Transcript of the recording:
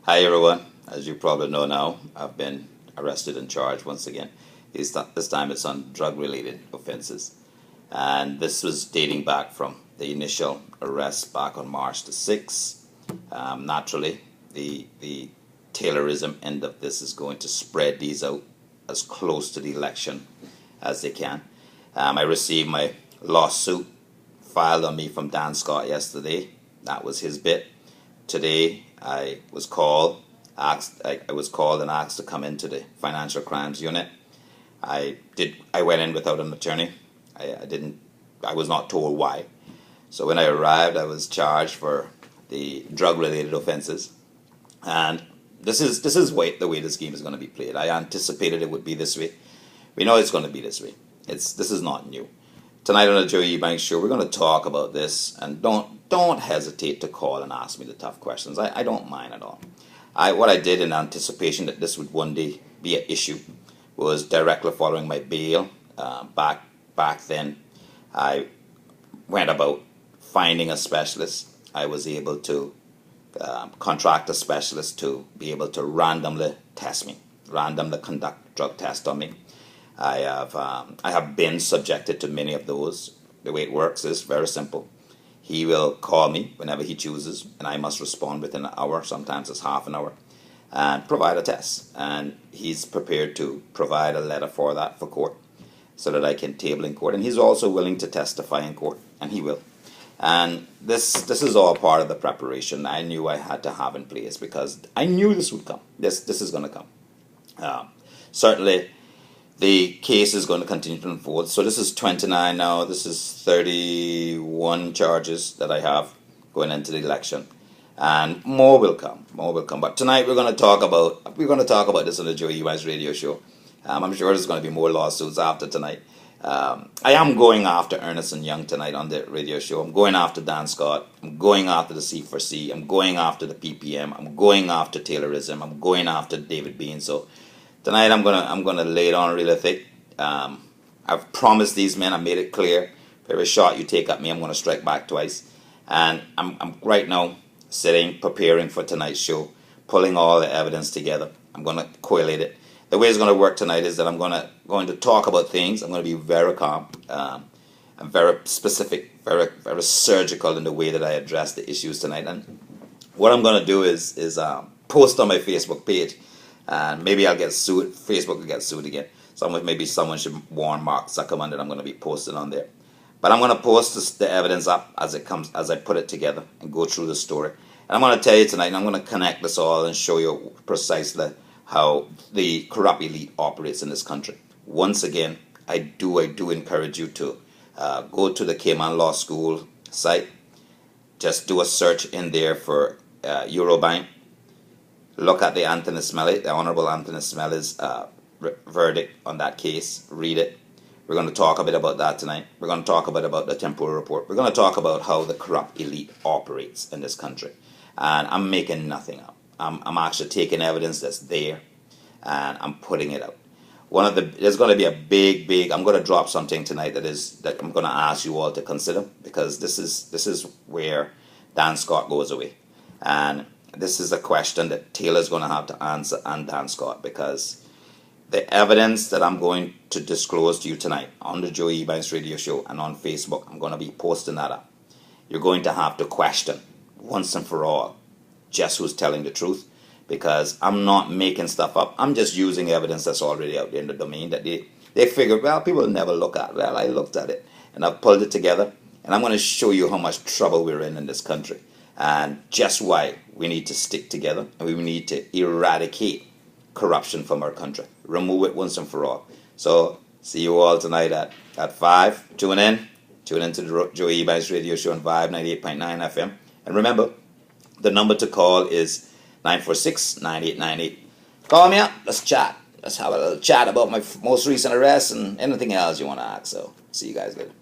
Hi everyone. As you probably know now, I've been arrested and charged once again. This time it's on drug-related offenses. And this was dating back from the initial arrest back on March the 6th. Naturally, the Taylorism end of this is going to spread these out as close to the election as they can. I received my lawsuit filed on me from Dan Scott yesterday. That was his bit. Today I was called and asked to come into the financial crimes unit. I went in without an attorney. I was not told why. So when I arrived, I was charged for the drug related offenses. And this is the way this game is going to be played. I anticipated it would be this way. We know it's going to be this way. This is not new. Tonight on the Joey Ebanks show, we're going to talk about this, and don't hesitate to call and ask me the tough questions. I don't mind at all. What I did in anticipation that this would one day be an issue was directly following my bail. Back then, I went about finding a specialist. I was able to contract a specialist to be able to randomly test me, randomly conduct drug tests on me. I have been subjected to many of those. The way it works is very simple. He will call me whenever he chooses, and I must respond within an hour, sometimes it's half an hour, and provide a test. And he's prepared to provide a letter for that for court so that I can table in court. And he's also willing to testify in court, and he will. And this is all part of the preparation I knew I had to have in place because I knew this would come. This is going to come. Certainly, the case is going to continue to unfold. So this is 29 now. This is 31 charges that I have going into the election, and more will come. More will come. But tonight we're going to talk about this on the Joey Ebanks radio show. I'm sure there's going to be more lawsuits after tonight. I am going after Ernest and Young tonight on the radio show. I'm going after Dan Scott. I'm going after the C4C. I'm going after the PPM. I'm going after Taylorism. I'm going after David Bean. So tonight I'm gonna lay it on really thick. I've promised these men. I made it clear. For every shot you take at me, I'm gonna strike back twice. And I'm right now sitting, preparing for tonight's show, pulling all the evidence together. I'm gonna collate it. The way it's gonna work tonight is that I'm going to talk about things. I'm gonna be very calm. I'm very specific, very surgical in the way that I address the issues tonight. And what I'm gonna do is post on my Facebook page. And maybe I'll get sued. Facebook will get sued again. Maybe someone should warn Mark Zuckerman that I'm going to be posting on there. But I'm going to post the evidence up as it comes, as I put it together and go through the story. And I'm going to tell you tonight, and I'm going to connect this all and show you precisely how the corrupt elite operates in this country. Once again, I do encourage you to go to the Cayman Law School site. Just do a search in there for Eurobank. Look at the Honorable Anthony Smelly's verdict on that case. Read it. We're going to talk a bit about that tonight. We're going to talk a bit about the temporal report. We're going to talk about how the corrupt elite operates in this country. And I'm making nothing up. I'm actually taking evidence that's there and I'm putting it out. There's going to be a big, I'm going to drop something tonight that I'm going to ask you all to consider, because this is where Dan Scott goes away. And this is a question that Taylor's going to have to answer, and Dan Scott, because the evidence that I'm going to disclose to you tonight on the Joey Ebanks radio show and on Facebook, I'm going to be posting that up. You're going to have to question once and for all just who's telling the truth, because I'm not making stuff up. I'm just using evidence that's already out there in the domain that they figured, well, people will never look at. Well, I looked at it and I've pulled it together, and I'm going to show you how much trouble we're in this country. And just why we need to stick together and we need to eradicate corruption from our country. Remove it once and for all. So, see you all tonight at 5. Tune in to the Joey Ebanks radio show on Vibe 98.9 FM. And remember, the number to call is 946-9898. Call me up. Let's chat. Let's have a little chat about my most recent arrest and anything else you want to ask. So, see you guys later.